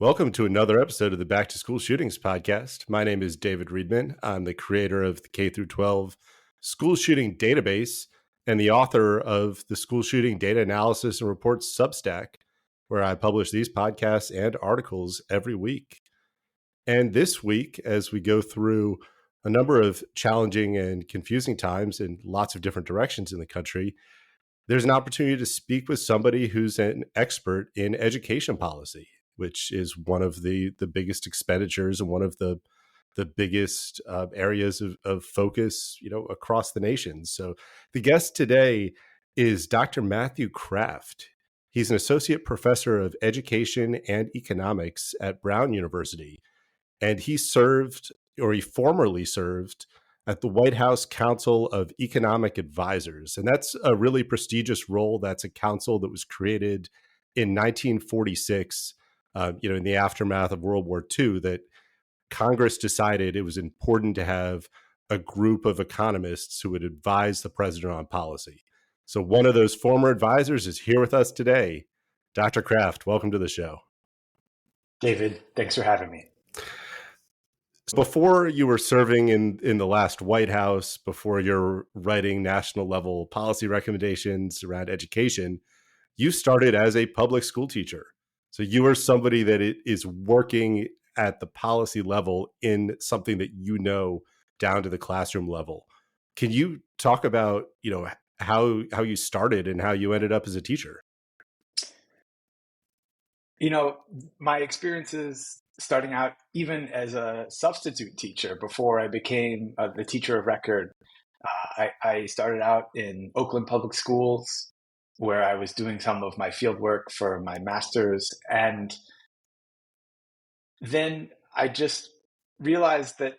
Welcome to another episode of the Back to School Shootings podcast. My name is David Riedman. I'm the creator of the K through 12 school shooting database and the author of the School Shooting Data Analysis and Reports Substack, where I publish these podcasts and articles every week. And this week, as we go through a number of challenging and confusing times in lots of different directions in the country, there's an opportunity to speak with somebody who's an expert in education policy, which is one of the biggest expenditures and one of the biggest areas of focus, across the nation. So the guest today is Dr. Matthew Kraft. He's an associate professor of education and economics at Brown University, and he formerly served at the White House Council of Economic Advisors. And that's a really prestigious role. That's a council that was created in 1946, in the aftermath of World War II, that Congress decided it was important to have a group of economists who would advise the president on policy. So one of those former advisors is here with us today. Dr. Kraft, welcome to the show. David, thanks for having me. Before you were serving in the last White House, before you're writing national level policy recommendations around education, you started as a public school teacher. So you are somebody that is working at the policy level in something that down to the classroom level. Can you talk about, how you started and how you ended up as a teacher? My experiences starting out even as a substitute teacher before I became the teacher of record. I started out in Oakland Public Schools, where I was doing some of my field work for my master's. And then I just realized that,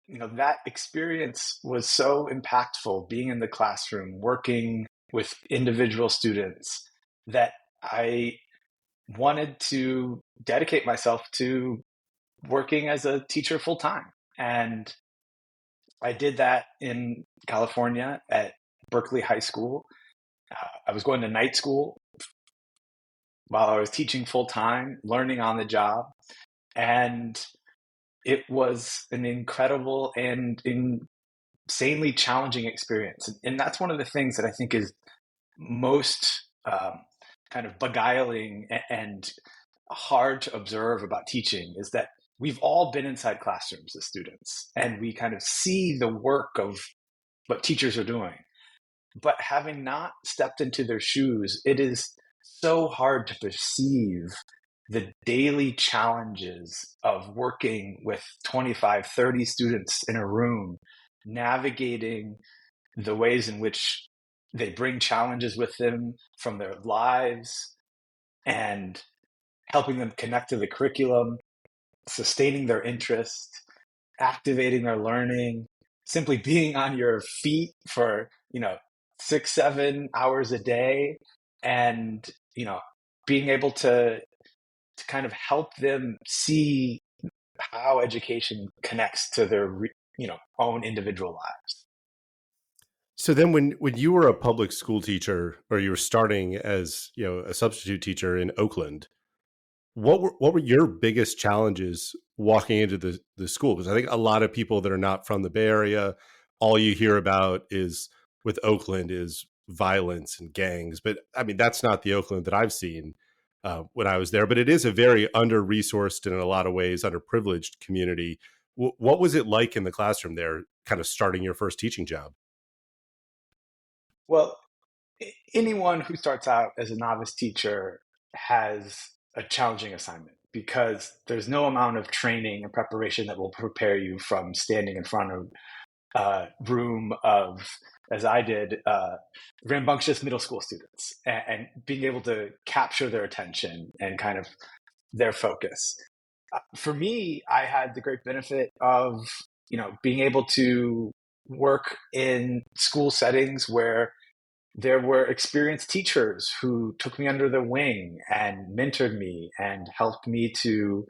that experience was so impactful, being in the classroom, working with individual students, that I wanted to dedicate myself to working as a teacher full time. And I did that in California at Berkeley High School. I was going to night school while I was teaching full time, learning on the job. And it was an incredible and insanely challenging experience. And that's one of the things that I think is most kind of beguiling and hard to observe about teaching, is that we've all been inside classrooms as students and we kind of see the work of what teachers are doing. But having not stepped into their shoes, it is so hard to perceive the daily challenges of working with 25, 30 students in a room, navigating the ways in which they bring challenges with them from their lives, and helping them connect to the curriculum, sustaining their interest, activating their learning, simply being on your feet for, 6, 7 hours a day, and, being able to kind of help them see how education connects to their, own individual lives. So then when you were a public school teacher, or you were starting as, a substitute teacher in Oakland, what were your biggest challenges walking into the school? Because I think a lot of people that are not from the Bay Area, all you hear about is with Oakland is violence and gangs. But I mean, that's not the Oakland that I've seen when I was there. But it is a very under-resourced and in a lot of ways underprivileged community. What was it like in the classroom there, kind of starting your first teaching job? Well, anyone who starts out as a novice teacher has a challenging assignment, because there's no amount of training and preparation that will prepare you from standing in front of a room of, as I did, rambunctious middle school students, and being able to capture their attention and kind of their focus. For me, I had the great benefit of, being able to work in school settings where there were experienced teachers who took me under their wing and mentored me and helped me to,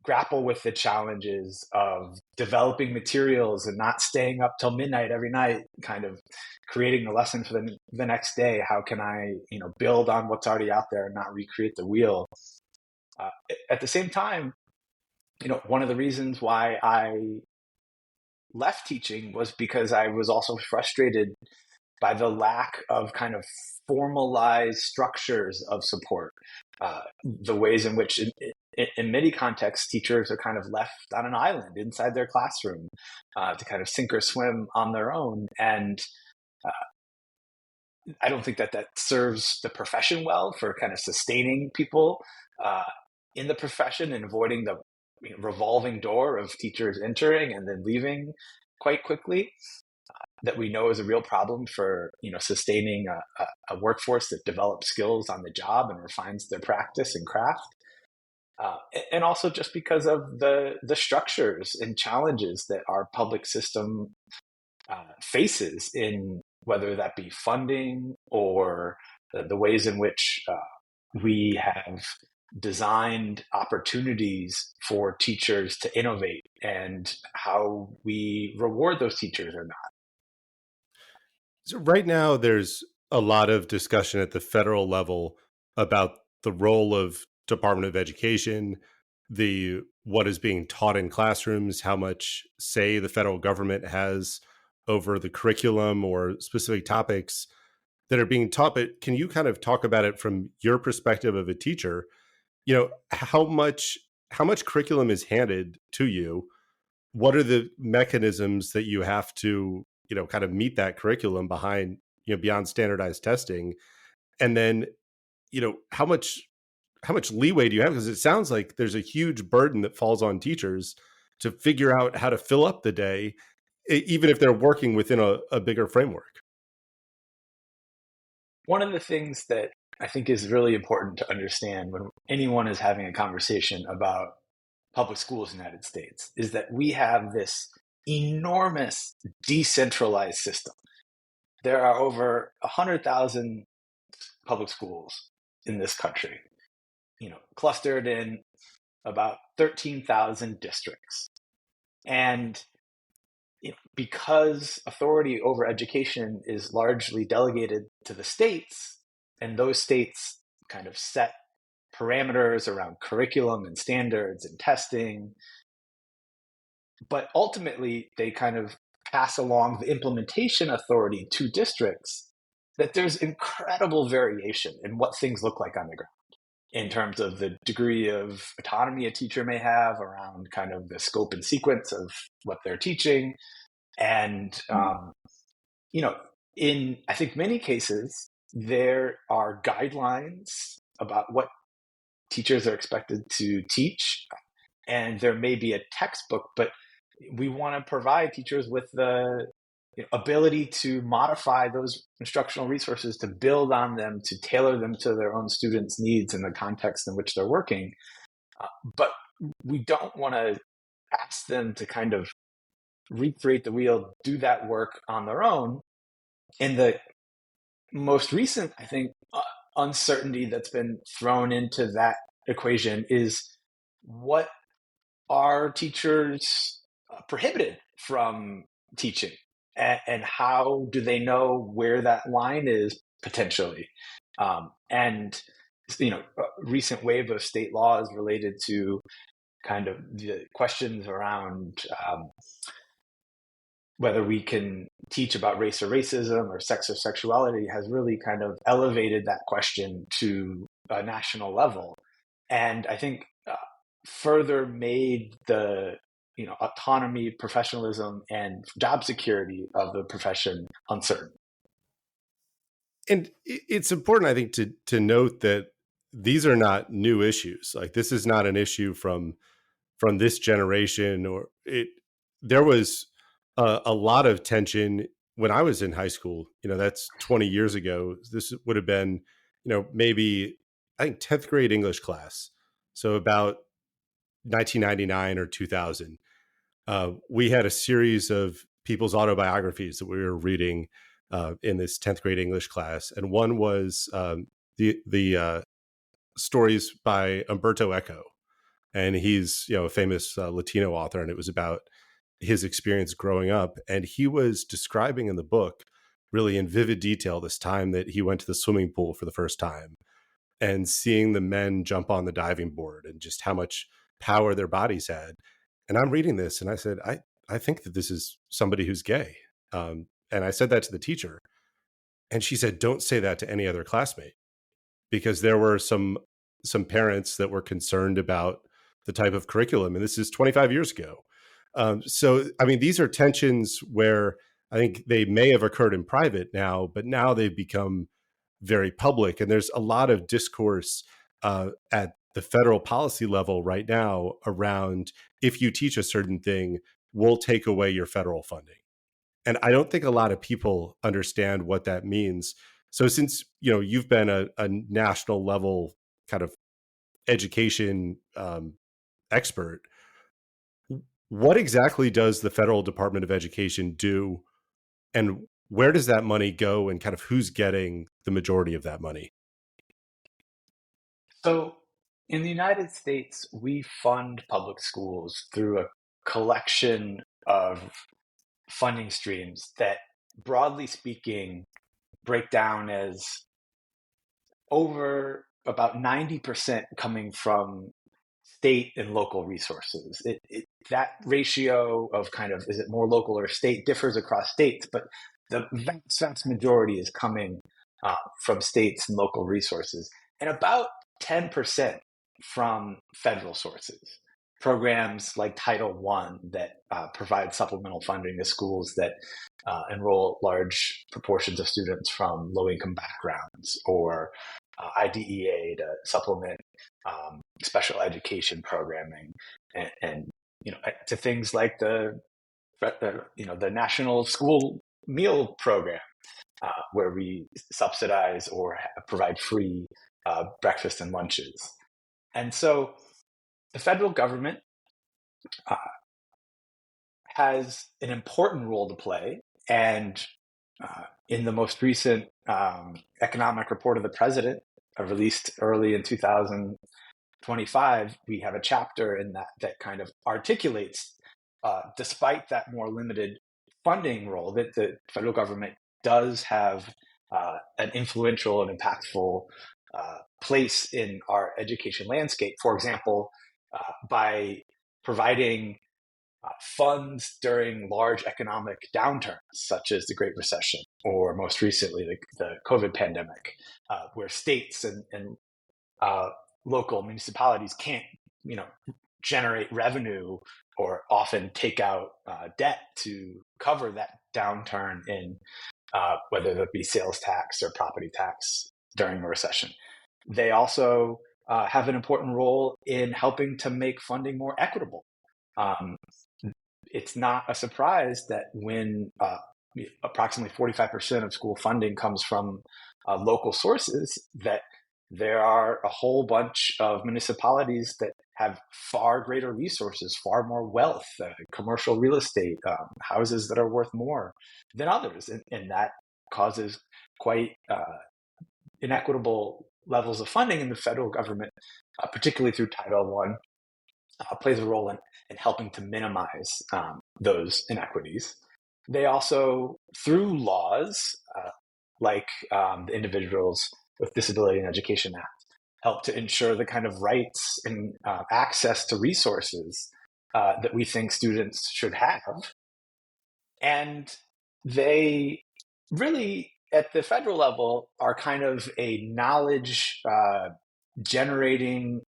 grapple with the challenges of developing materials and not staying up till midnight every night, kind of creating a lesson for the next day. How can I, build on what's already out there and not recreate the wheel? Uh, at the same time, one of the reasons why I left teaching was because I was also frustrated by the lack of kind of formalized structures of support. The ways in which, in many contexts, teachers are kind of left on an island inside their classroom to kind of sink or swim on their own. And I don't think that that serves the profession well for kind of sustaining people uh, in the profession and avoiding the revolving door of teachers entering and then leaving quite quickly. That we know is a real problem for sustaining a workforce that develops skills on the job and refines their practice and craft. And also just because of the structures and challenges that our public system faces in whether that be funding or the ways in which we have designed opportunities for teachers to innovate and how we reward those teachers or not. So right now, there's a lot of discussion at the federal level about the role of Department of Education, the what is being taught in classrooms, how much say the federal government has over the curriculum or specific topics that are being taught. But can you kind of talk about it from your perspective of a teacher? How much curriculum is handed to you? What are the mechanisms that you have to kind of meet that curriculum behind beyond standardized testing? And then how much leeway do you have, because it sounds like there's a huge burden that falls on teachers to figure out how to fill up the day, even if they're working within a bigger framework. One of the things that I think is really important to understand when anyone is having a conversation about public schools in the United States is that we have this enormous decentralized system. There are over 100,000 public schools in this country, clustered in about 13,000 districts. And because authority over education is largely delegated to the states, and those states kind of set parameters around curriculum and standards and testing, but ultimately they kind of pass along the implementation authority to districts, that there's incredible variation in what things look like on the ground in terms of the degree of autonomy a teacher may have around kind of the scope and sequence of what they're teaching. And, in, I think, many cases, there are guidelines about what teachers are expected to teach. And there may be a textbook, but we want to provide teachers with the ability to modify those instructional resources, to build on them, to tailor them to their own students' needs and the context in which they're working. But we don't want to ask them to kind of recreate the wheel, do that work on their own. And the most recent, I think, uncertainty that's been thrown into that equation is what are teachers prohibited from teaching? And how do they know where that line is potentially? And a recent wave of state laws related to kind of the questions around whether we can teach about race or racism or sex or sexuality has really kind of elevated that question to a national level. And I think further made the autonomy, professionalism, and job security of the profession uncertain. And it's important, I think, to note that these are not new issues. Like, this is not an issue from this generation, or it. There was a lot of tension when I was in high school. That's 20 years ago. This would have been, maybe I think 10th grade English class. So about 1999 or 2000. We had a series of people's autobiographies that we were reading in this 10th grade English class. And one was the stories by Umberto Eco. And he's, a famous Latino author. And it was about his experience growing up. And he was describing in the book really in vivid detail this time that he went to the swimming pool for the first time. and seeing the men jump on the diving board and just how much power their bodies had. And I'm reading this and I said, I think that this is somebody who's gay. And I said that to the teacher. And she said, don't say that to any other classmate, because there were some parents that were concerned about the type of curriculum. And this is 25 years ago. So, I mean, these are tensions where I think they may have occurred in private now, but now they've become very public. And there's a lot of discourse at the federal policy level right now around, if you teach a certain thing, we'll take away your federal funding. And I don't think a lot of people understand what that means. So since you've been a national level kind of education expert, what exactly does the federal Department of Education do, and where does that money go, and kind of who's getting the majority of that money? So in the United States, we fund public schools through a collection of funding streams that, broadly speaking, break down as over about 90% coming from state and local resources. That ratio of kind of, is it more local or state, differs across states, but the vast majority is coming from states and local resources, and about 10% from federal sources. Programs like Title I that provide supplemental funding to schools that enroll large proportions of students from low-income backgrounds, or IDEA to supplement special education programming, and to things like the National School Meal Program, where we subsidize or provide free breakfast and lunches. And so the federal government has an important role to play. And in the most recent economic report of the president, released early in 2025, we have a chapter in that kind of articulates, despite that more limited funding role, that the federal government does have an influential and impactful place in our education landscape. For example, by providing funds during large economic downturns, such as the Great Recession, or most recently the COVID pandemic, where states and local municipalities can't, generate revenue or often take out debt to cover that downturn in whether that be sales tax or property tax during a recession. They also have an important role in helping to make funding more equitable. It's not a surprise that when approximately 45% of school funding comes from local sources, that there are a whole bunch of municipalities that have far greater resources, far more wealth, commercial real estate, houses that are worth more than others. And that causes quite inequitable levels of funding. And the federal government, particularly through Title I, plays a role in helping to minimize those inequities. They also, through laws like the Individuals with Disability in Education Act, help to ensure the kind of rights and access to resources that we think students should have. And they really, at the federal level, are kind of a knowledge generating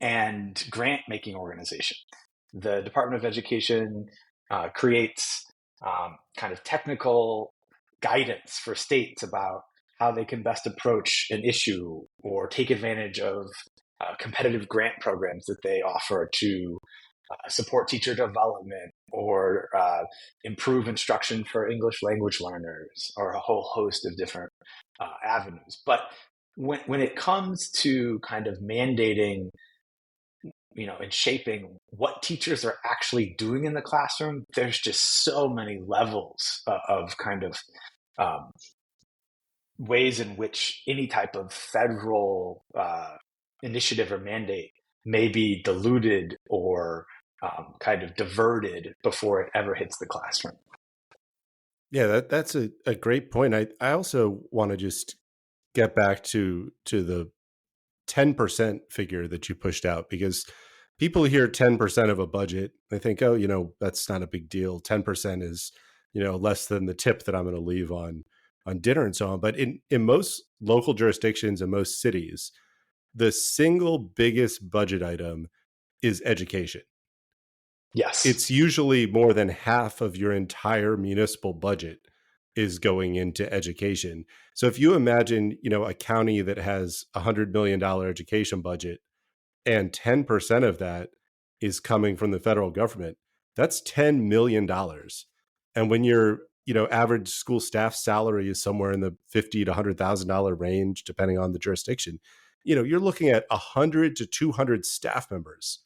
and grant making organization. The Department of Education creates kind of technical guidance for states about how they can best approach an issue or take advantage of competitive grant programs that they offer to support teacher development or improve instruction for English language learners, or a whole host of different avenues. But when it comes to kind of mandating, and shaping what teachers are actually doing in the classroom, there's just so many levels of kind of ways in which any type of federal initiative or mandate may be diluted or kind of diverted before it ever hits the classroom. Yeah, that's a great point. I also want to just get back to the 10% figure that you pushed out, because people hear 10% of a budget, they think, oh, that's not a big deal. 10% is, less than the tip that I'm going to leave on dinner and so on. But in most local jurisdictions and most cities, the single biggest budget item is education. Yes. It's usually more than half of your entire municipal budget is going into education. So if you imagine, a county that has $100 million education budget and 10% of that is coming from the federal government, that's $10 million. And when your, average school staff salary is somewhere in the $50,000 to $100,000 range, depending on the jurisdiction, you're looking at 100 to 200 staff members,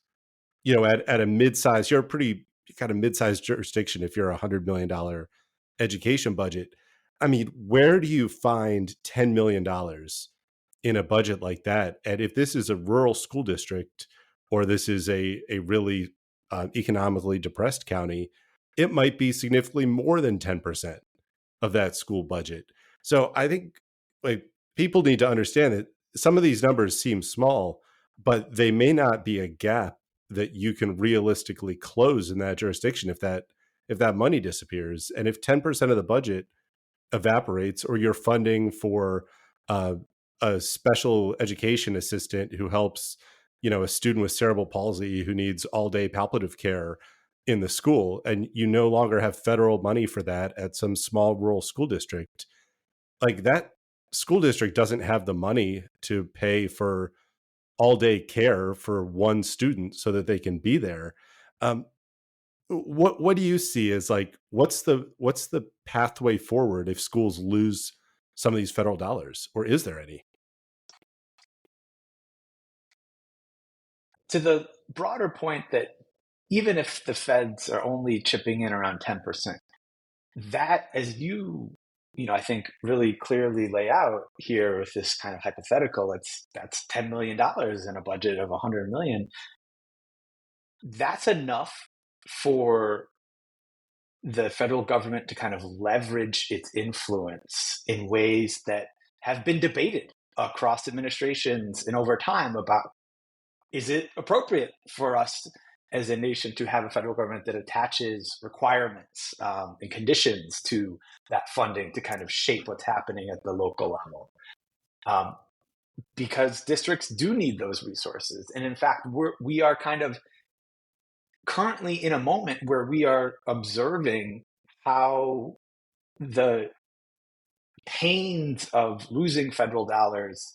at a mid-size, you're a pretty kind of mid-sized jurisdiction if you're a $100 million education budget. I mean, where do you find $10 million in a budget like that? And if this is a rural school district, or this is a really economically depressed county, it might be significantly more than 10% of that school budget. So I think, like, people need to understand that some of these numbers seem small, but they may not be a gap that you can realistically close in that jurisdiction if that money disappears. And if 10% of the budget evaporates, or you're funding for uh, a special education assistant who helps, a student with cerebral palsy who needs all day palliative care in the school, and you no longer have federal money for that at some small rural school district, like, that school district doesn't have the money to pay for all day care for one student so that they can be there. Um, what do you see as, like, what's the pathway forward if schools lose some of these federal dollars, or is there any? To the broader point that even if the feds are only chipping in around 10%, that, as I think really clearly lay out here with this kind of hypothetical, that's $10 million in a budget of 100 million. That's enough for the federal government to kind of leverage its influence in ways that have been debated across administrations and over time about, is it appropriate for us as a nation to have a federal government that attaches requirements and conditions to that funding to kind of shape what's happening at the local level? Because districts do need those resources. And in fact, we are kind of currently in a moment where we are observing how the pains of losing federal dollars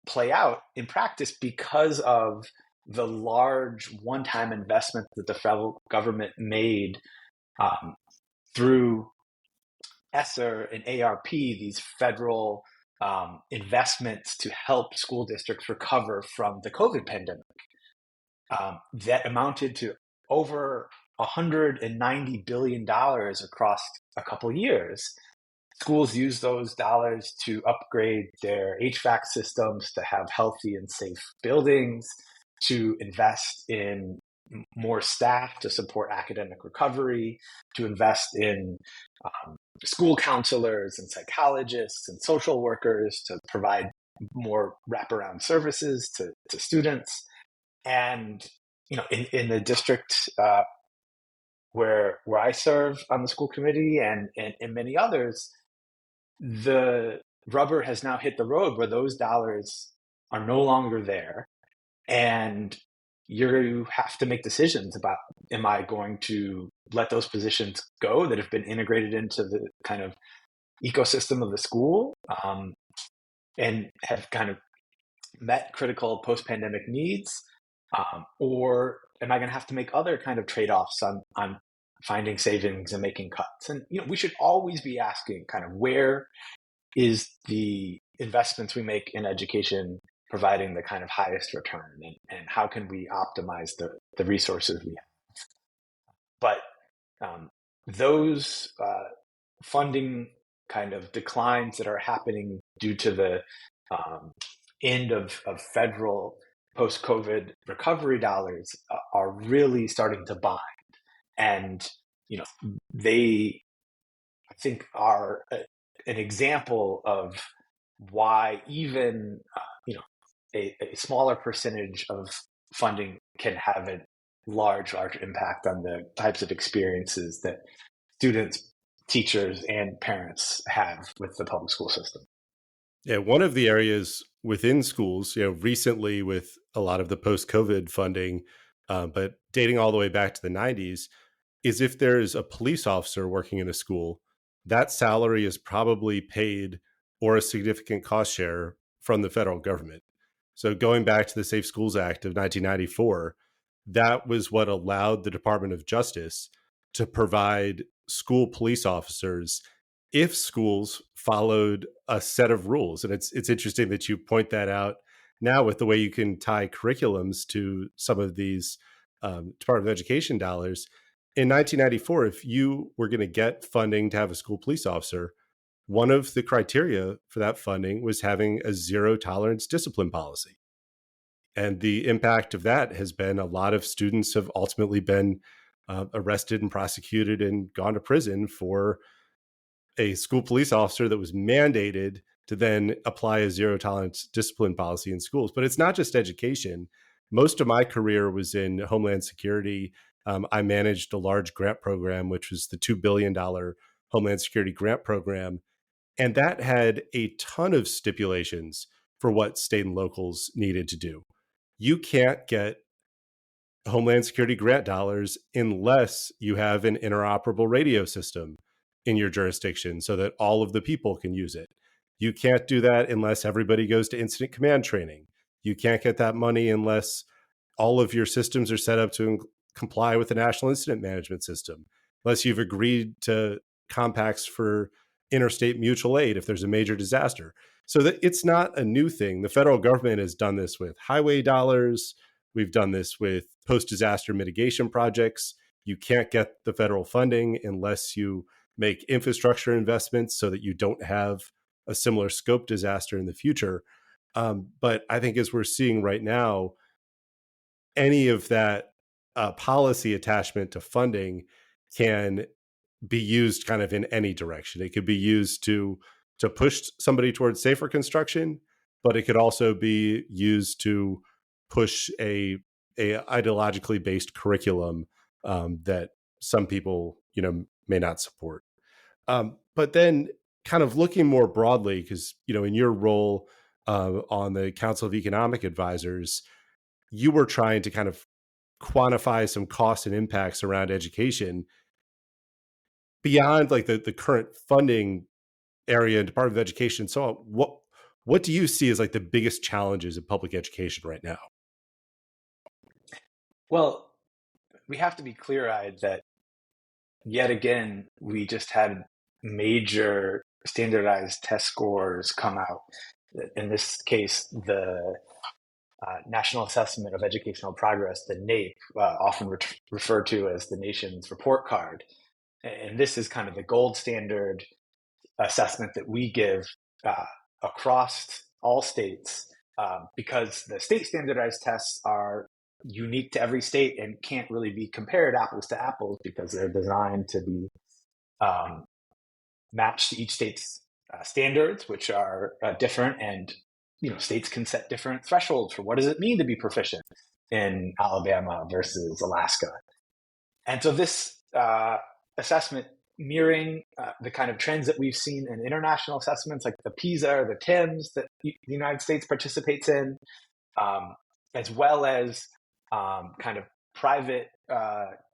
play out in practice because of the large one-time investment that the federal government made through ESSER and ARP, these federal investments to help school districts recover from the COVID pandemic, that amounted to over $190 billion across a couple years. Schools use those dollars to upgrade their HVAC systems, to have healthy and safe buildings, to invest in more staff to support academic recovery, to invest in school counselors and psychologists and social workers to provide more wraparound services to students. And in the district where I serve on the school committee and many others, the rubber has now hit the road where those dollars are no longer there. And you have to make decisions about, am I going to let those positions go that have been integrated into the kind of ecosystem of the school and have kind of met critical post-pandemic needs? Or am I going to have to make other kind of trade-offs on finding savings and making cuts? And we should always be asking kind of, where is the investments we make in education providing the kind of highest return, and how can we optimize the resources we have? But those funding kind of declines that are happening due to the end of federal post-COVID recovery dollars are really starting to bind. And, they, I think, are an example of why even, a smaller percentage of funding can have a large impact on the types of experiences that students, teachers, and parents have with the public school system. Yeah, one of the areas within schools, recently with a lot of the post-COVID funding, but dating all the way back to the 90s, is if there's a police officer working in a school, that salary is probably paid or a significant cost share from the federal government. So going back to the Safe Schools Act of 1994, that was what allowed the Department of Justice to provide school police officers if schools followed a set of rules. And it's interesting that you point that out now with the way you can tie curriculums to some of these Department of Education dollars. In 1994, if you were going to get funding to have a school police officer, one of the criteria for that funding was having a zero tolerance discipline policy. And the impact of that has been a lot of students have ultimately been arrested and prosecuted and gone to prison for a school police officer that was mandated to then apply a zero tolerance discipline policy in schools. But it's not just education. Most of my career was in Homeland Security. I managed a large grant program, which was the $2 billion Homeland Security grant program. And that had a ton of stipulations for what state and locals needed to do. You can't get Homeland Security grant dollars unless you have an interoperable radio system in your jurisdiction so that all of the people can use it. You can't do that unless everybody goes to incident command training. You can't get that money unless all of your systems are set up to comply with the National Incident Management System, unless you've agreed to compacts for interstate mutual aid if there's a major disaster. So that it's not a new thing. The federal government has done this with highway dollars. We've done this with post-disaster mitigation projects. You can't get the federal funding unless you make infrastructure investments so that you don't have a similar scope disaster in the future. But I think as we're seeing right now, any of that policy attachment to funding can be used kind of in any direction. It could be used to push somebody towards safer construction, but it could also be used to push a ideologically based curriculum that some people may not support. But then kind of looking more broadly, because in your role on the Council of Economic Advisors, you were trying to kind of quantify some costs and impacts around education beyond like the current funding area and Department of Education. So what do you see as like the biggest challenges in public education right now? Well, we have to be clear-eyed that yet again, we just had major standardized test scores come out. In this case, the National Assessment of Educational Progress, the NAEP, often referred to as the nation's report card. And this is kind of the gold standard assessment that we give across all states because the state standardized tests are unique to every state and can't really be compared apples to apples because they're designed to be matched to each state's standards, which are different. And states can set different thresholds for what does it mean to be proficient in Alabama versus Alaska. And so this assessment mirroring the kind of trends that we've seen in international assessments like the PISA or the TIMSS that the United States participates in, as well as kind of private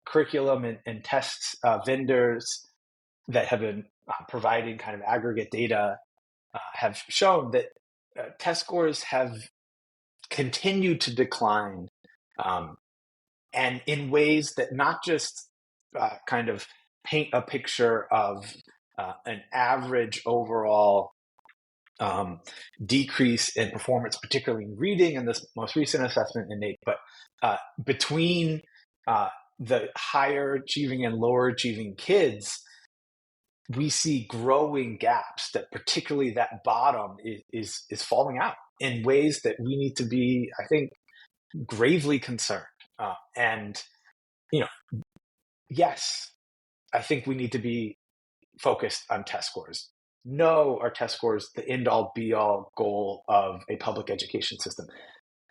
curriculum and tests vendors that have been providing kind of aggregate data have shown that test scores have continued to decline and in ways that not just kind of paint a picture of an average overall decrease in performance, particularly in reading in this most recent assessment in NAEP, but between the higher achieving and lower achieving kids, we see growing gaps that particularly that bottom is falling out in ways that we need to be, I think, gravely concerned. And, yes, I think we need to be focused on test scores. no, are test scores the end all be all goal of a public education system?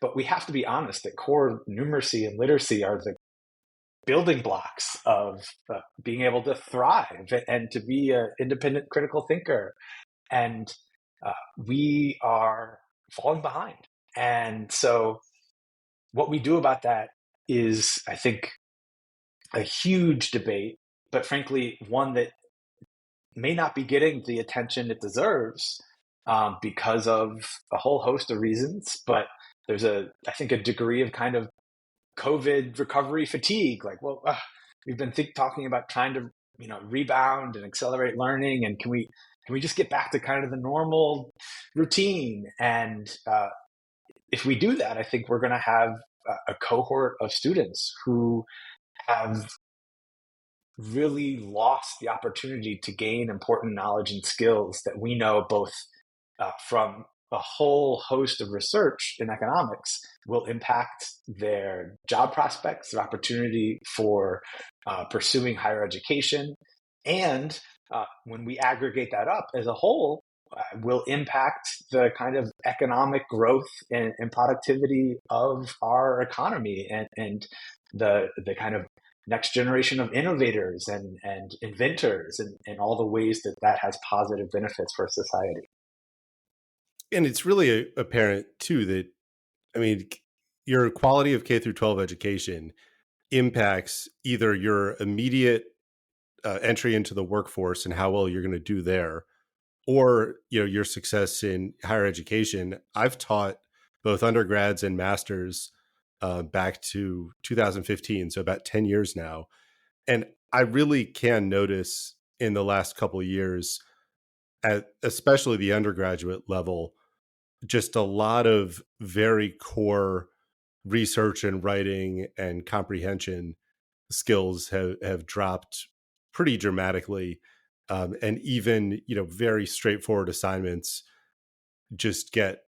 But we have to be honest that core numeracy and literacy are the building blocks of being able to thrive and to be an independent critical thinker. And we are falling behind. And so what we do about that is, I think, a huge debate, but frankly, one that may not be getting the attention it deserves because of a whole host of reasons. But there's I think, a degree of kind of COVID recovery fatigue. Like, well, we've been talking about trying to, rebound and accelerate learning, and can we just get back to kind of the normal routine? And if we do that, I think we're going to have a cohort of students who have really lost the opportunity to gain important knowledge and skills that we know both from a whole host of research in economics will impact their job prospects, their opportunity for pursuing higher education. And when we aggregate that up as a whole, will impact the kind of economic growth and productivity of our economy, and the kind of next generation of innovators and inventors, and all the ways that has positive benefits for society. And it's really apparent too that, I mean, your quality of K through 12 education impacts either your immediate entry into the workforce and how well you're going to do there, or your success in higher education. I've taught both undergrads and masters back to 2015, so about 10 years now, and I really can notice in the last couple of years, at especially the undergraduate level, just a lot of very core research and writing and comprehension skills have dropped pretty dramatically. And even, very straightforward assignments just get,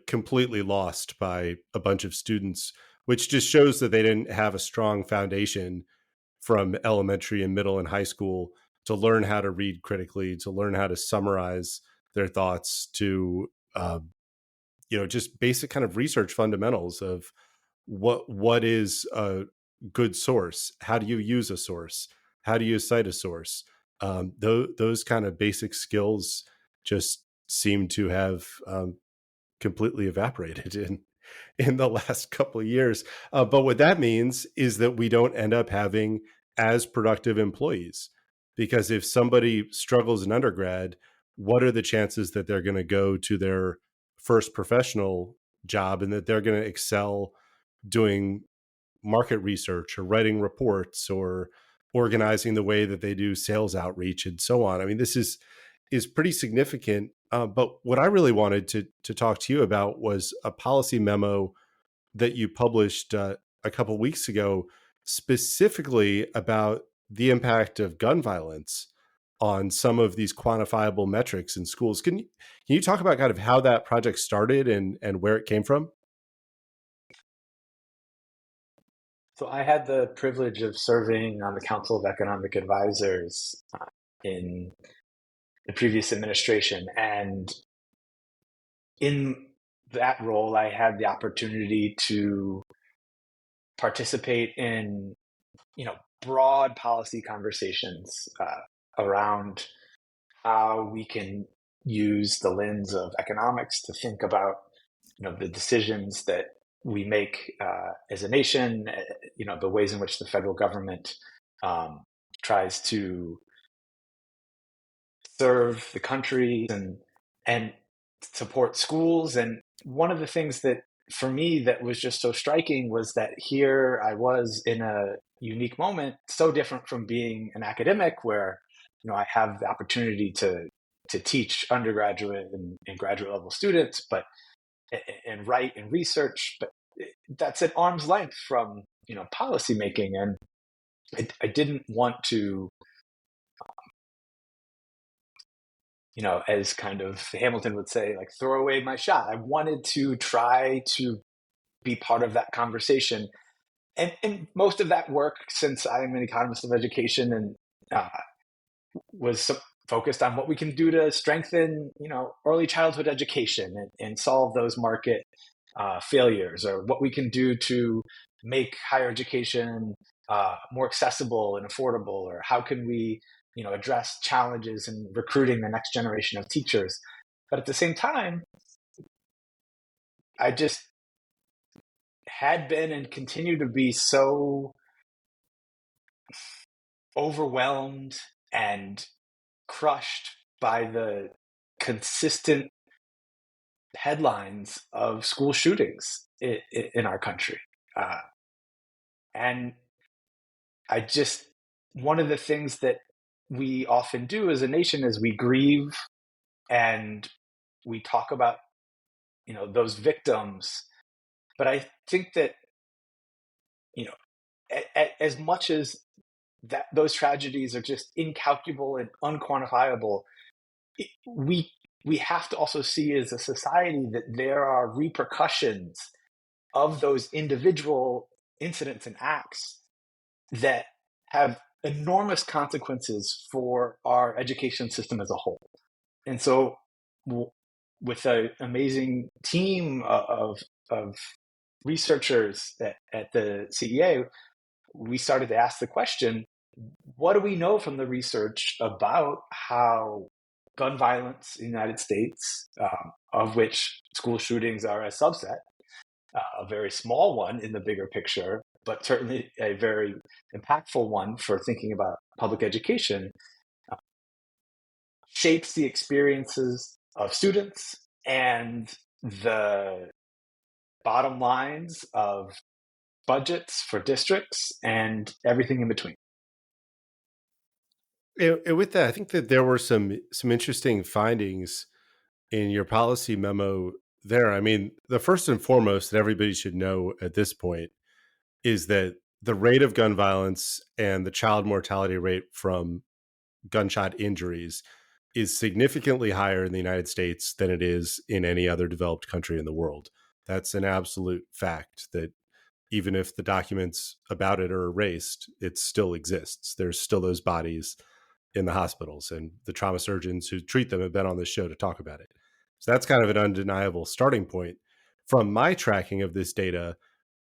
completely lost by a bunch of students, which just shows that they didn't have a strong foundation from elementary and middle and high school to learn how to read critically, to learn how to summarize their thoughts, to just basic kind of research fundamentals of what is a good source, how do you use a source, how do you cite a source. Those kind of basic skills just seem to have completely evaporated in the last couple of years. But what that means is that we don't end up having as productive employees, because if somebody struggles in undergrad, what are the chances that they're going to go to their first professional job and that they're going to excel doing market research or writing reports or organizing the way that they do sales outreach and so on? I mean, this is pretty significant. But what I really wanted to talk to you about was a policy memo that you published a couple weeks ago, specifically about the impact of gun violence on some of these quantifiable metrics in schools. Can you talk about kind of how that project started and where it came from? So I had the privilege of serving on the Council of Economic Advisors in the previous administration. And in that role, I had the opportunity to participate in, broad policy conversations around how we can use the lens of economics to think about, the decisions that we make as a nation, the ways in which the federal government tries to serve the country and support schools. And one of the things that, for me, that was just so striking was that here I was in a unique moment, so different from being an academic, where I have the opportunity to teach undergraduate and graduate level students, but and write and research, but that's at arm's length from policy making. And I didn't want to, as kind of Hamilton would say, like, throw away my shot. I wanted to try to be part of that conversation. And most of that work, since I am an economist of education and was focused on what we can do to strengthen, early childhood education and solve those market failures, or what we can do to make higher education more accessible and affordable, or how can we, address challenges in recruiting the next generation of teachers. But at the same time, I just had been and continue to be so overwhelmed and crushed by the consistent headlines of school shootings in our country. And one of the things that we often do as a nation is we grieve and we talk about, those victims. But I think that, as much as that those tragedies are just incalculable and unquantifiable, we have to also see as a society that there are repercussions of those individual incidents and acts that have enormous consequences for our education system as a whole. And so with an amazing team of researchers at the CEA, we started to ask the question, what do we know from the research about how gun violence in the United States, of which school shootings are a subset, a very small one in the bigger picture, but certainly a very impactful one for thinking about public education, shapes the experiences of students and the bottom lines of budgets for districts and everything in between. And with that, I think that there were some interesting findings in your policy memo there. I mean, the first and foremost that everybody should know at this point is that the rate of gun violence and the child mortality rate from gunshot injuries is significantly higher in the United States than it is in any other developed country in the world. That's an absolute fact that even if the documents about it are erased, it still exists. There's still those bodies in the hospitals, and the trauma surgeons who treat them have been on this show to talk about it. So that's kind of an undeniable starting point. From my tracking of this data,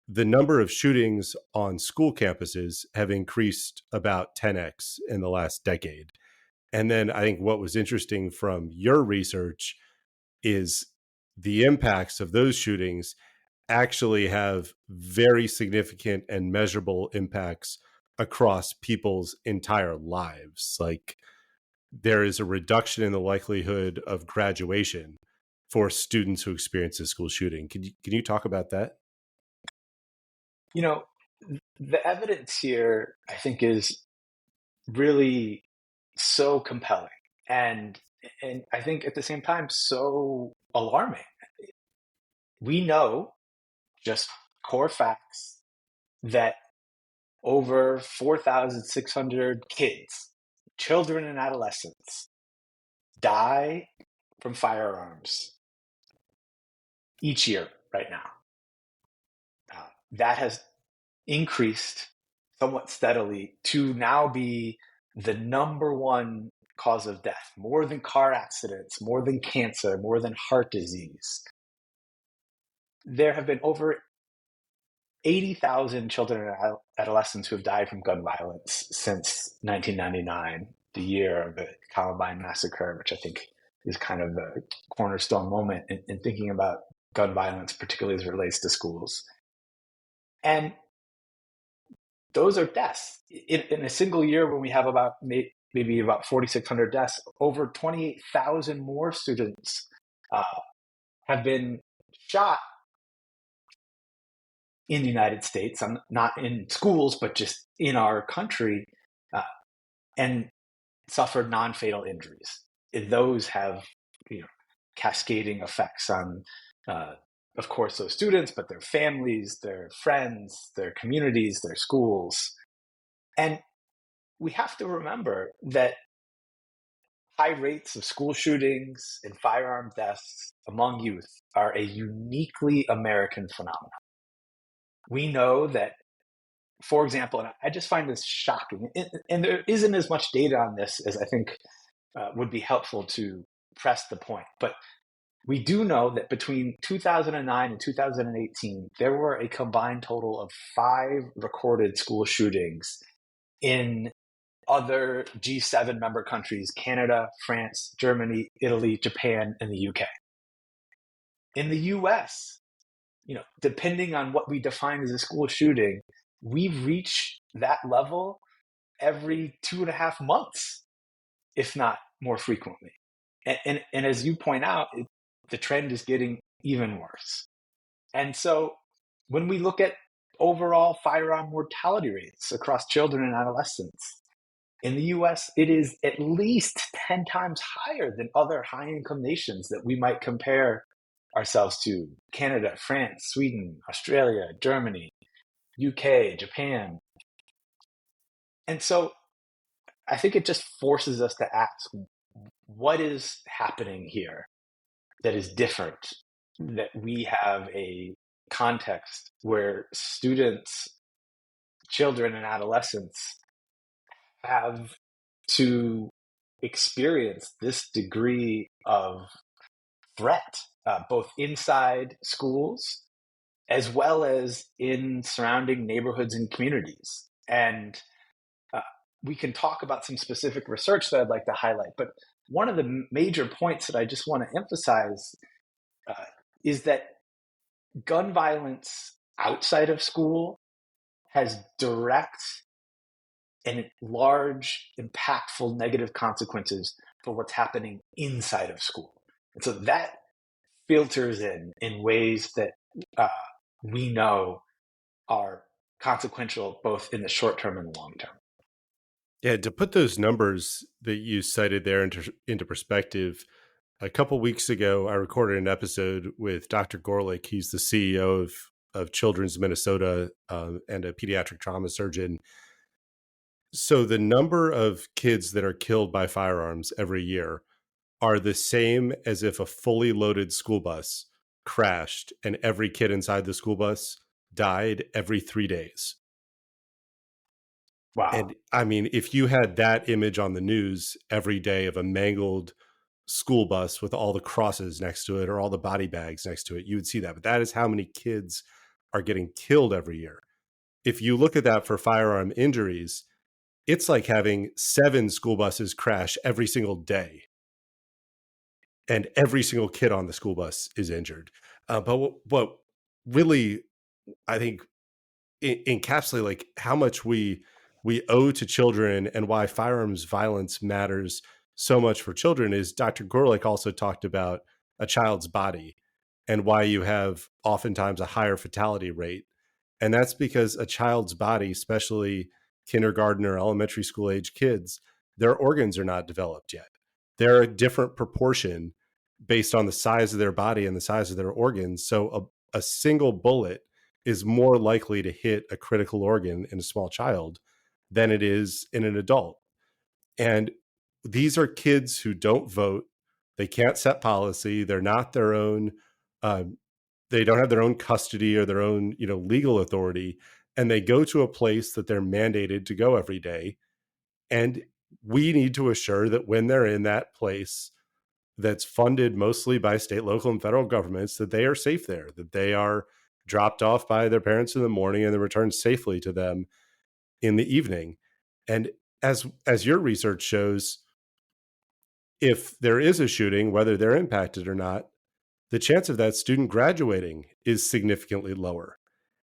the number of shootings on school campuses have increased about 10x in the last decade. And then I think what was interesting from your research is the impacts of those shootings actually have very significant and measurable impacts across people's entire lives. Like, there is a reduction in the likelihood of graduation for students who experience a school shooting. Can you talk about that? The evidence here, I think, is really so compelling, and I think at the same time so alarming. We know, just core facts, that over 4,600 kids, children and adolescents, die from firearms each year right now. That has increased somewhat steadily to now be the number one cause of death, more than car accidents, more than cancer, more than heart disease. There have been over 80,000 children and adolescents who have died from gun violence since 1999, the year of the Columbine massacre, which I think is kind of the cornerstone moment in thinking about gun violence, particularly as it relates to schools. And those are deaths. In a single year, when we have maybe about 4,600 deaths, over 28,000 more students have been shot in the United States, not in schools, but just in our country, and suffered non-fatal injuries. Those have cascading effects on, of course, those students, but their families, their friends, their communities, their schools. And we have to remember that high rates of school shootings and firearm deaths among youth are a uniquely American phenomenon. We know that, for example, and I just find this shocking, and there isn't as much data on this as I think would be helpful to press the point. But we do know that between 2009 and 2018, there were a combined total of 5 recorded school shootings in other G7 member countries: Canada, France, Germany, Italy, Japan, and the UK. In the US, depending on what we define as a school shooting, we reach that level every 2.5 months, if not more frequently. And as you point out, the trend is getting even worse. And so when we look at overall firearm mortality rates across children and adolescents, in the US, it is at least 10 times higher than other high income nations that we might compare ourselves to: Canada, France, Sweden, Australia, Germany, UK, Japan. And so I think it just forces us to ask, what is happening here that is different? That we have a context where students, children, and adolescents have to experience this degree of threat, both inside schools as well as in surrounding neighborhoods and communities. And we can talk about some specific research that I'd like to highlight. But one of the major points that I just want to emphasize is that gun violence outside of school has direct and large, impactful negative consequences for what's happening inside of school. And so that filters in ways that we know are consequential both in the short term and the long term. Yeah, to put those numbers that you cited there into perspective, a couple weeks ago, I recorded an episode with Dr. Gorlick. He's the CEO of Children's Minnesota and a pediatric trauma surgeon. So the number of kids that are killed by firearms every year are the same as if a fully loaded school bus crashed and every kid inside the school bus died every 3 days. Wow. And I mean, if you had that image on the news every day of a mangled school bus with all the crosses next to it or all the body bags next to it, you would see that. But that is how many kids are getting killed every year. If you look at that for firearm injuries, it's like having 7 school buses crash every single day. And every single kid on the school bus is injured. But what really, I think, encapsulate like how much we owe to children and why firearms violence matters so much for children is Dr. Gorlick also talked about a child's body and why you have oftentimes a higher fatality rate. And that's because a child's body, especially kindergarten or elementary school age kids, their organs are not developed yet. They're a different proportion based on the size of their body and the size of their organs. So a single bullet is more likely to hit a critical organ in a small child than it is in an adult. And these are kids who don't vote. They can't set policy. They're not their own. They don't have their own custody or their own, legal authority. And they go to a place that they're mandated to go every day. And we need to assure that when they're in that place that's funded mostly by state, local, and federal governments, that they are safe there, that they are dropped off by their parents in the morning and then returned safely to them in the evening. And as your research shows, if there is a shooting, whether they're impacted or not, the chance of that student graduating is significantly lower.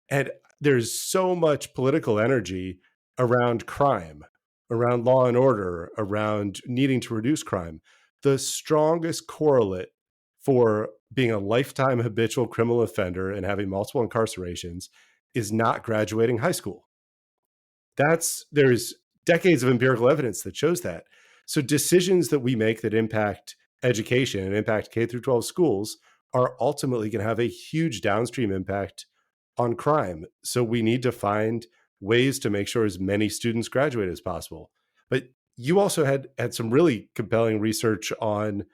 And there's so much political energy around crime, around law and order, around needing to reduce crime. The strongest correlate for being a lifetime habitual criminal offender and having multiple incarcerations is not graduating high school. There's decades of empirical evidence that shows that. So decisions that we make that impact education and impact K through 12 schools are ultimately going to have a huge downstream impact on crime. So we need to find ways to make sure as many students graduate as possible. But you also had some really compelling research on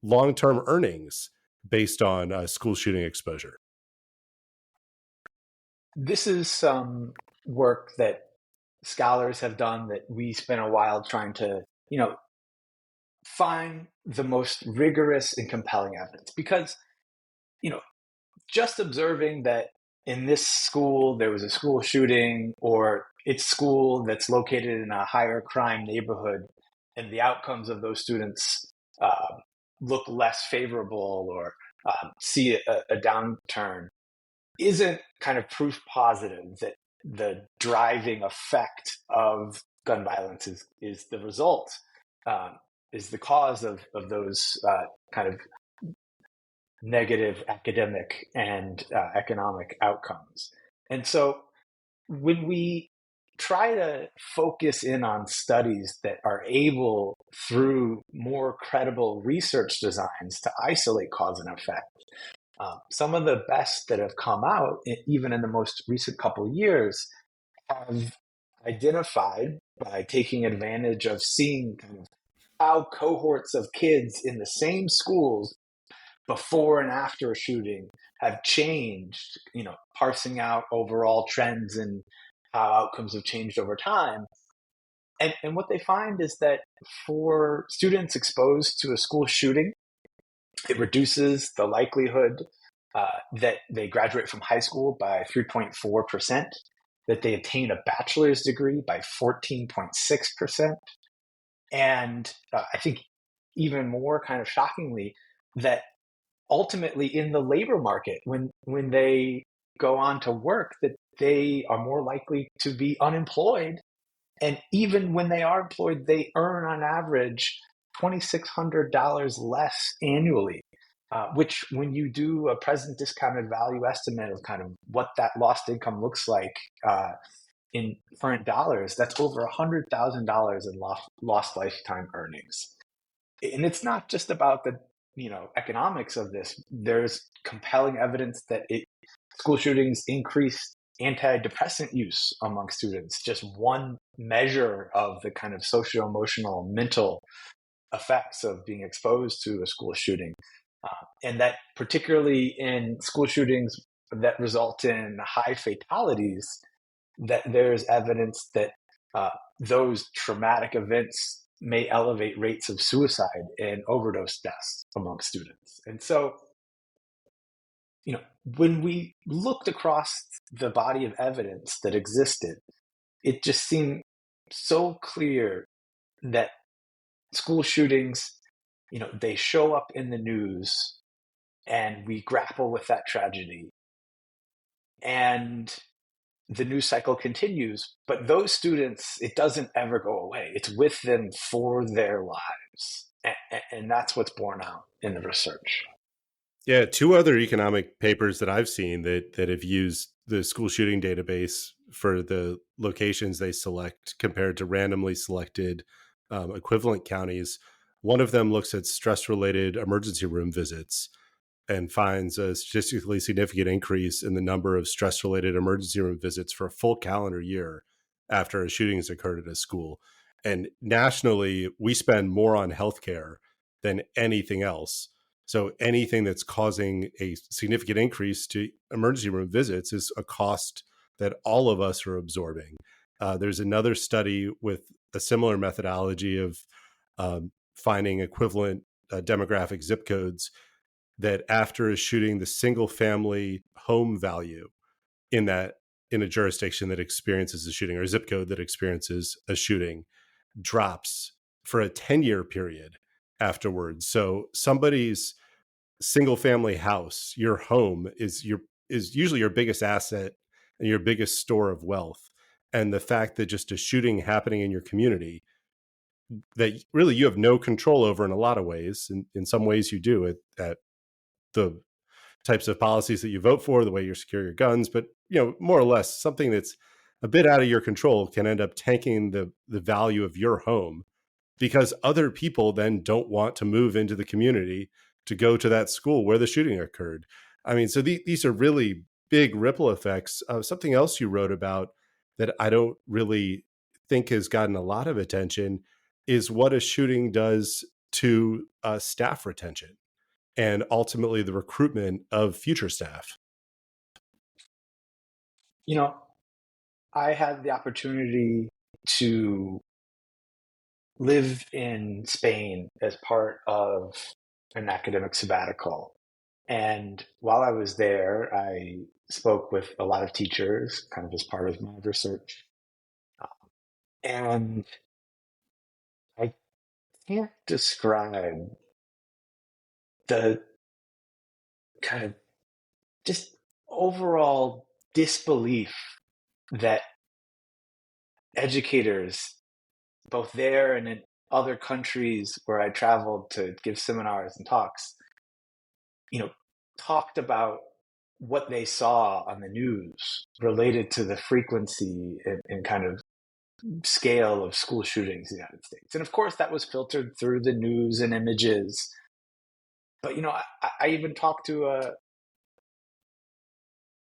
long-term earnings based on school shooting exposure. This is some work that scholars have done that we spent a while trying to, find the most rigorous and compelling evidence. Because, you know, just observing that in this school there was a school shooting, or it's school that's located in a higher crime neighborhood, and the outcomes of those students look less favorable, or see a downturn, isn't kind of proof positive that the driving effect of gun violence is the result, is the cause of those kind of negative academic and economic outcomes. And so when we try to focus in on studies that are able, through more credible research designs, to isolate cause and effect, some of the best that have come out, even in the most recent couple of years, have identified, by taking advantage of seeing kind of how cohorts of kids in the same schools before and after a shooting have changed, parsing out overall trends and how outcomes have changed over time. And what they find is that for students exposed to a school shooting, it reduces the likelihood that they graduate from high school by 3.4%, that they obtain a bachelor's degree by 14.6%, and I think even more kind of shockingly, that ultimately in the labor market, when they go on to work, that they are more likely to be unemployed. And even when they are employed, they earn on average $2,600 less annually, which, when you do a present discounted value estimate of kind of what that lost income looks like in current dollars, that's over $100,000 in lost lifetime earnings. And it's not just about the economics of this. There's compelling evidence that school shootings increase antidepressant use among students, just one measure of the kind of socio-emotional, mental effects of being exposed to a school shooting. And that particularly in school shootings that result in high fatalities, that there's evidence that those traumatic events may elevate rates of suicide and overdose deaths among students. And so, when we looked across the body of evidence that existed, it just seemed so clear that school shootings, they show up in the news and we grapple with that tragedy. And the news cycle continues, but those students, it doesn't ever go away. It's with them for their lives. And that's what's borne out in the research. Yeah, two other economic papers that I've seen that have used the school shooting database for the locations they select compared to randomly selected equivalent counties. One of them looks at stress-related emergency room visits and finds a statistically significant increase in the number of stress-related emergency room visits for a full calendar year after a shooting has occurred at a school. And nationally, we spend more on healthcare than anything else. So anything that's causing a significant increase to emergency room visits is a cost that all of us are absorbing. There's another study with a similar methodology of finding equivalent demographic zip codes, that after a shooting, the single family home value in a jurisdiction that experiences a shooting, or a zip code that experiences a shooting, drops for a 10-year period afterwards. So somebody's single family house, your home, is usually your biggest asset and your biggest store of wealth. And the fact that just a shooting happening in your community that really you have no control over in a lot of ways, and in some ways you do at the types of policies that you vote for, the way you secure your guns, but more or less something that's a bit out of your control can end up tanking the value of your home, because other people then don't want to move into the community to go to that school where the shooting occurred. I mean, so these are really big ripple effects. Something else you wrote about that I don't really think has gotten a lot of attention is what a shooting does to staff retention and ultimately the recruitment of future staff. I had the opportunity to live in Spain as part of an academic sabbatical. And while I was there, I spoke with a lot of teachers, kind of as part of my research. And I can't describe the kind of just overall disbelief that educators, both there and in other countries where I traveled to give seminars and talks, talked about what they saw on the news related to the frequency and kind of scale of school shootings in the United States. And of course, that was filtered through the news and images. But, I even talked to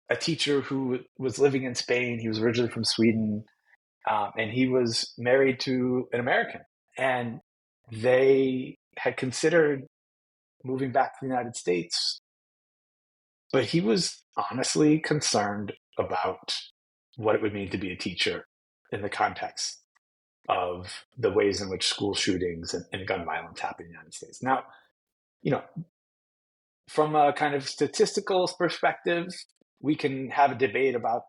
a teacher who was living in Spain. He was originally from Sweden, and he was married to an American. And they had considered moving back to the United States, but he was honestly concerned about what it would mean to be a teacher in the context of the ways in which school shootings and gun violence happen in the United States. Now, from a kind of statistical perspective, we can have a debate about,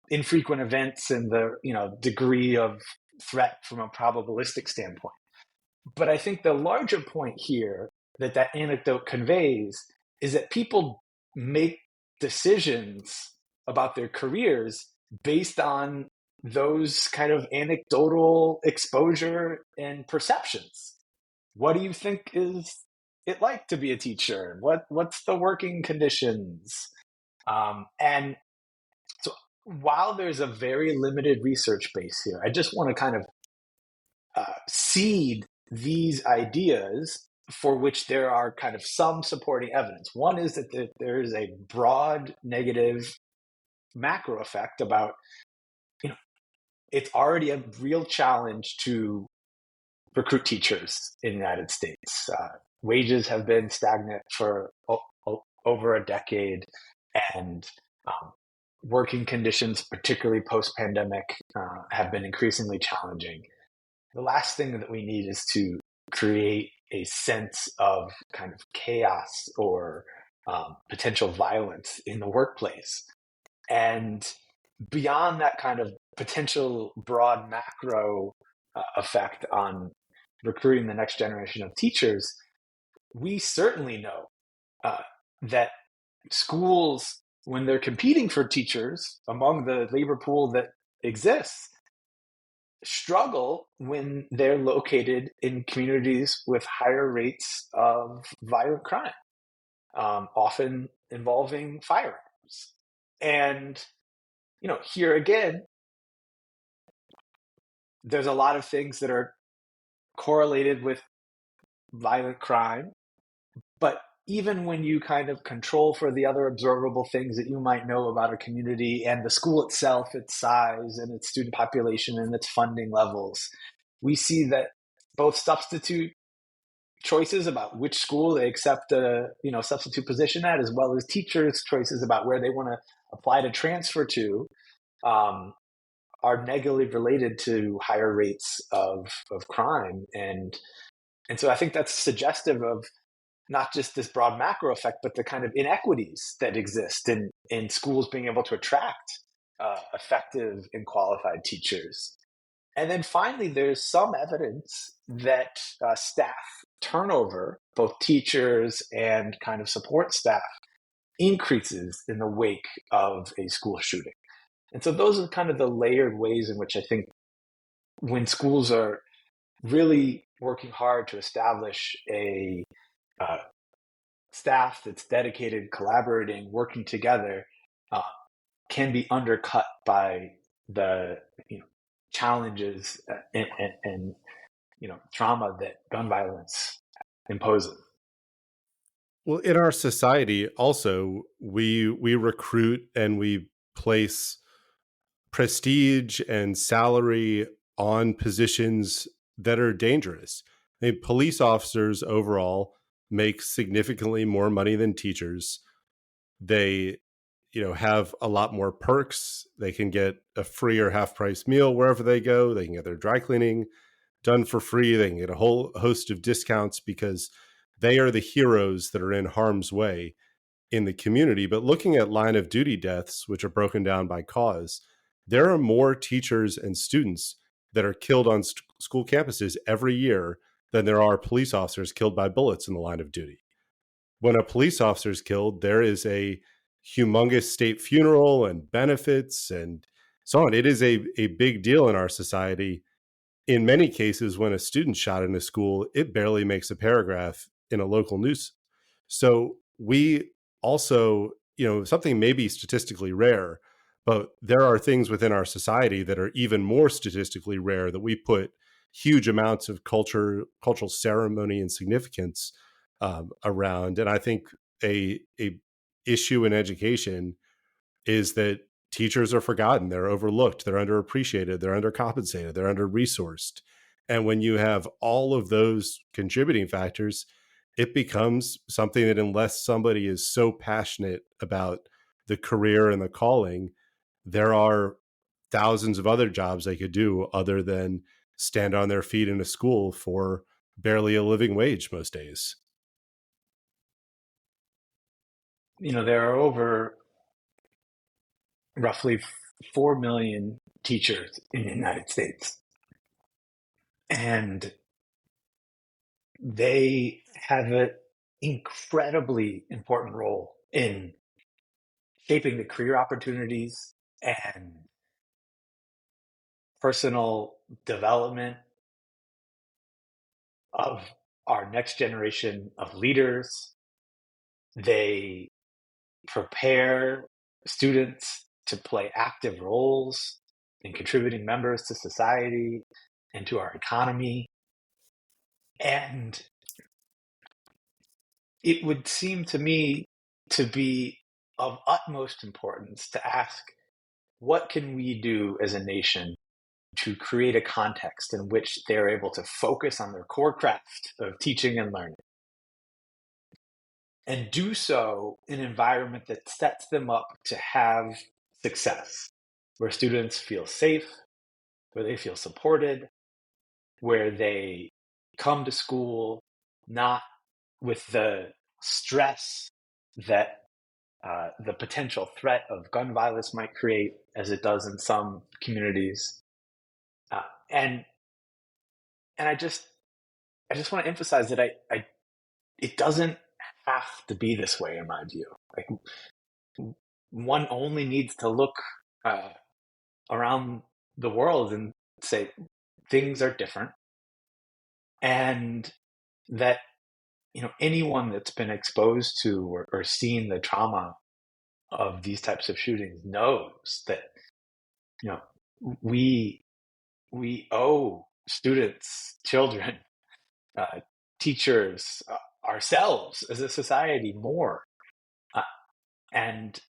infrequent events and the, degree of threat from a probabilistic standpoint. But I think the larger point here that anecdote conveys is that people make decisions about their careers based on those kind of anecdotal exposure and perceptions. What do you think is it like to be a teacher? What's the working conditions? And so while there's a very limited research base here, I just want to kind of seed these ideas for which there are kind of some supporting evidence. One is that there is a broad negative macro effect about, it's already a real challenge to recruit teachers in the United States. Wages have been stagnant for over a decade, and working conditions, particularly post-pandemic, have been increasingly challenging. The last thing that we need is to create a sense of kind of chaos or potential violence in the workplace. And beyond that kind of potential broad macro effect on recruiting the next generation of teachers, we certainly know that schools, when they're competing for teachers among the labor pool that exists, struggle when they're located in communities with higher rates of violent crime, often involving firearms. And, here again, there's a lot of things that are correlated with violent crime, but even when you kind of control for the other observable things that you might know about a community and the school itself, its size and its student population and its funding levels, we see that both substitute choices about which school they accept a substitute position at, as well as teachers' choices about where they want to apply to transfer to, are negatively related to higher rates of crime. And so I think that's suggestive of not just this broad macro effect, but the kind of inequities that exist in schools being able to attract effective and qualified teachers. And then finally, there's some evidence that staff turnover, both teachers and kind of support staff, increases in the wake of a school shooting. And so those are kind of the layered ways in which I think when schools are really working hard to establish a staff that's dedicated, collaborating, working together, can be undercut by the challenges and trauma that gun violence imposes. Well, in our society, also, we recruit and we place prestige and salary on positions that are dangerous. I mean, police officers overall make significantly more money than teachers. They, have a lot more perks. They can get a free or half price meal wherever they go. They can get their dry cleaning done for free. They can get a whole host of discounts because they are the heroes that are in harm's way in the community. But looking at line of duty deaths, which are broken down by cause, there are more teachers and students that are killed on school campuses every year than there are police officers killed by bullets in the line of duty. When a police officer is killed, there is a humongous state funeral and benefits and so on. It is a big deal in our society. In many cases, when a student's shot in a school, it barely makes a paragraph in a local news. So we also, something may be statistically rare, but there are things within our society that are even more statistically rare that we put huge amounts of cultural ceremony and significance around. And I think a issue in education is that teachers are forgotten, they're overlooked, they're underappreciated, they're undercompensated, they're under-resourced. And when you have all of those contributing factors, it becomes something that unless somebody is so passionate about the career and the calling, there are thousands of other jobs they could do other than stand on their feet in a school for barely a living wage most days. There are over roughly 4 million teachers in the United States. And they have an incredibly important role in shaping the career opportunities and personal development of our next generation of leaders. They prepare students to play active roles in contributing members to society and to our economy. And it would seem to me to be of utmost importance to ask, what can we do as a nation to create a context in which they're able to focus on their core craft of teaching and learning, and do so in an environment that sets them up to have success, where students feel safe, where they feel supported, where they come to school not with the stress that the potential threat of gun violence might create, as it does in some communities. And I just want to emphasize that it doesn't have to be this way, in my view. Like, one only needs to look around the world and say things are different, and that anyone that's been exposed to or seen the trauma of these types of shootings knows that we owe students, children, teachers, ourselves as a society more. And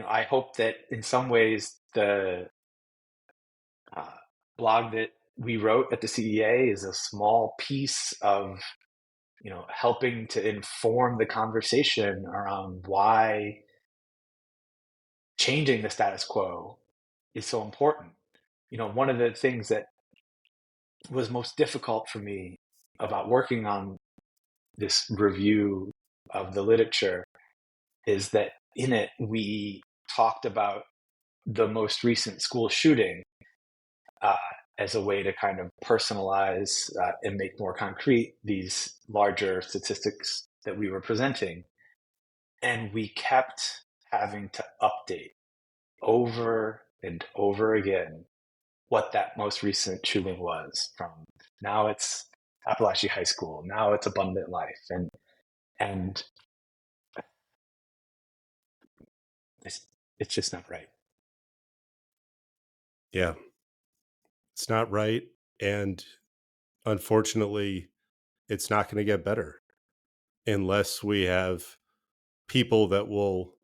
I hope that in some ways the blog that we wrote at the CEA is a small piece of helping to inform the conversation around why changing the status quo is so important. One of the things that was most difficult for me about working on this review of the literature is that in it we talked about the most recent school shooting as a way to kind of personalize and make more concrete these larger statistics that we were presenting. And we kept having to update over and over again what that most recent shooting was. From now it's Appalachian High School, now it's Abundant Life, and it's just not right. Yeah, it's not right, and unfortunately, it's not going to get better unless we have people that will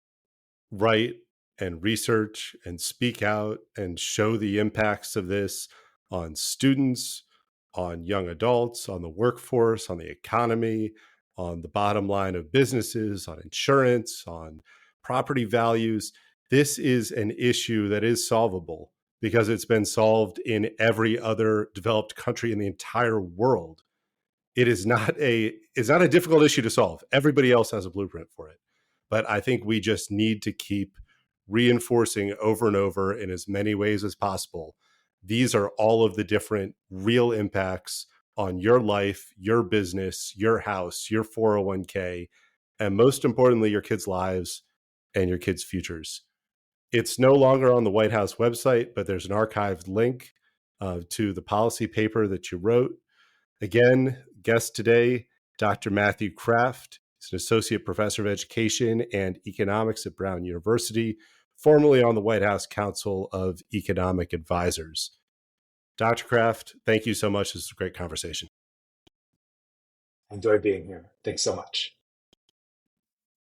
write and research and speak out and show the impacts of this on students, on young adults, on the workforce, on the economy, on the bottom line of businesses, on insurance, on property values. This is an issue that is solvable because it's been solved in every other developed country in the entire world. It's not a difficult issue to solve. Everybody else has a blueprint for it. But I think we just need to keep reinforcing over and over in as many ways as possible. These are all of the different real impacts on your life, your business, your house, your 401k, and most importantly, your kids' lives and your kids' futures. It's no longer on the White House website, but there's an archived link to the policy paper that you wrote. Again, guest today, Dr. Matthew Kraft. He's an associate professor of education and economics at Brown University, formerly on the White House Council of Economic Advisors. Dr. Kraft, thank you so much. This is a great conversation. I enjoy being here. Thanks so much.